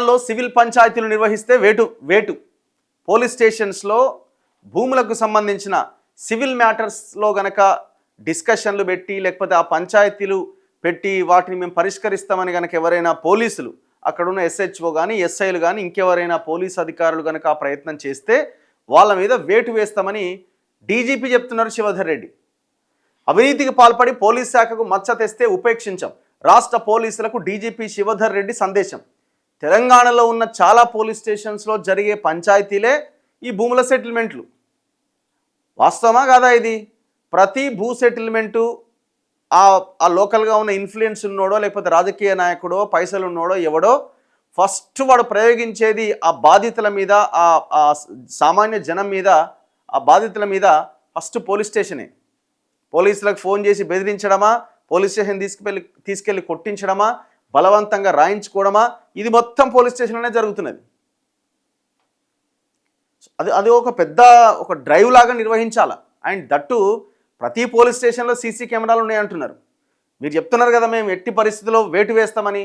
తెలంగాణలో సివిల్ పంచాయతీలు నిర్వహిస్తే వేటు పోలీస్ స్టేషన్స్లో భూములకు సంబంధించిన సివిల్ మ్యాటర్స్లో గనక డిస్కషన్లు పెట్టి లేకపోతే ఆ పంచాయతీలు పెట్టి వాటిని మేము పరిష్కరిస్తామని గనక ఎవరైనా పోలీసులు అక్కడున్న ఎస్హెచ్ఓ కానీ ఎస్ఐలు కానీ ఇంకెవరైనా పోలీస్ అధికారులు గనక ఆ ప్రయత్నం చేస్తే వాళ్ళ మీద వేటు వేస్తామని డీజీపీ చెప్తున్నారు శివధర్ రెడ్డి. అవినీతికి పాల్పడి పోలీస్ శాఖకు మచ్చ తెస్తే ఉపేక్షించాం. రాష్ట్ర పోలీసులకు డీజీపీ శివధర్ రెడ్డి సందేశం. తెలంగాణలో ఉన్న చాలా పోలీస్ స్టేషన్స్లో జరిగే పంచాయతీలే ఈ భూముల సెటిల్మెంట్లు. వాస్తవమా కాదా ఇది? ప్రతి భూ సెటిల్మెంటు ఆ లోకల్గా ఉన్న ఇన్ఫ్లుయెన్స్ ఉన్నోడో లేకపోతే రాజకీయ నాయకుడో పైసలు ఉన్నోడో ఎవడో ఫస్ట్ వాడు ప్రయోగించేది ఆ బాధితుల మీద, ఆ సామాన్య జనం మీద, ఆ బాధితుల మీద ఫస్ట్ పోలీస్ స్టేషనే. పోలీసులకు ఫోన్ చేసి బెదిరించడమా, పోలీస్ స్టేషన్ తీసుకెళ్ళి కొట్టించడమా, బలవంతంగా రాయించుకోవడమా, ఇది మొత్తం పోలీస్ స్టేషన్లోనే జరుగుతున్నది. అది ఒక పెద్ద డ్రైవ్ లాగా నిర్వహించాలి. అండ్ దట్టు ప్రతి పోలీస్ స్టేషన్లో సీసీ కెమెరాలు ఉన్నాయంటున్నారు. మీరు చెప్తున్నారు కదా మేము ఎట్టి పరిస్థితుల్లో వేటు వేస్తామని.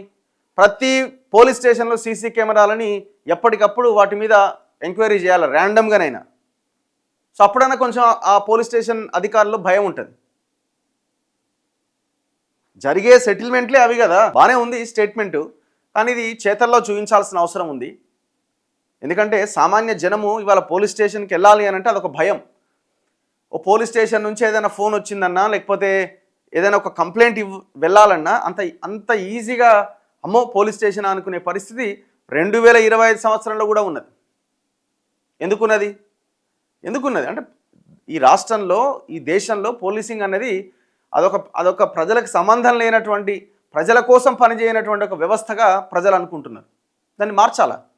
ప్రతి పోలీస్ స్టేషన్లో సీసీ కెమెరాలని ఎప్పటికప్పుడు వాటి మీద ఎంక్వైరీ చేయాలి ర్యాండమ్గానైనా. సో అప్పుడైనా కొంచెం ఆ పోలీస్ స్టేషన్ అధికారులు భయం ఉంటుంది. జరిగే సెటిల్మెంట్లే అవి కదా. బాగానే ఉంది స్టేట్మెంటు, కానీ ఇది చేతల్లో చూపించాల్సిన అవసరం ఉంది. ఎందుకంటే సామాన్య జనము ఇవాళ పోలీస్ స్టేషన్కి వెళ్ళాలి అని అంటే అదొక భయం. ఓ పోలీస్ స్టేషన్ నుంచి ఏదైనా ఫోన్ వచ్చిందన్నా లేకపోతే ఏదైనా ఒక కంప్లైంట్ వెళ్ళాలన్నా అంత ఈజీగా అమ్మో పోలీస్ స్టేషన్ అనుకునే పరిస్థితి 2025 సంవత్సరంలో కూడా ఉన్నది. ఎందుకున్నది అంటే ఈ రాష్ట్రంలో, ఈ దేశంలో పోలీసింగ్ అనేది అదొక ప్రజలకు సంబంధం లేనటువంటి, ప్రజల కోసం పనిచేయనటువంటి ఒక వ్యవస్థగా ప్రజలు అనుకుంటున్నారు. దాన్ని మార్చాలా?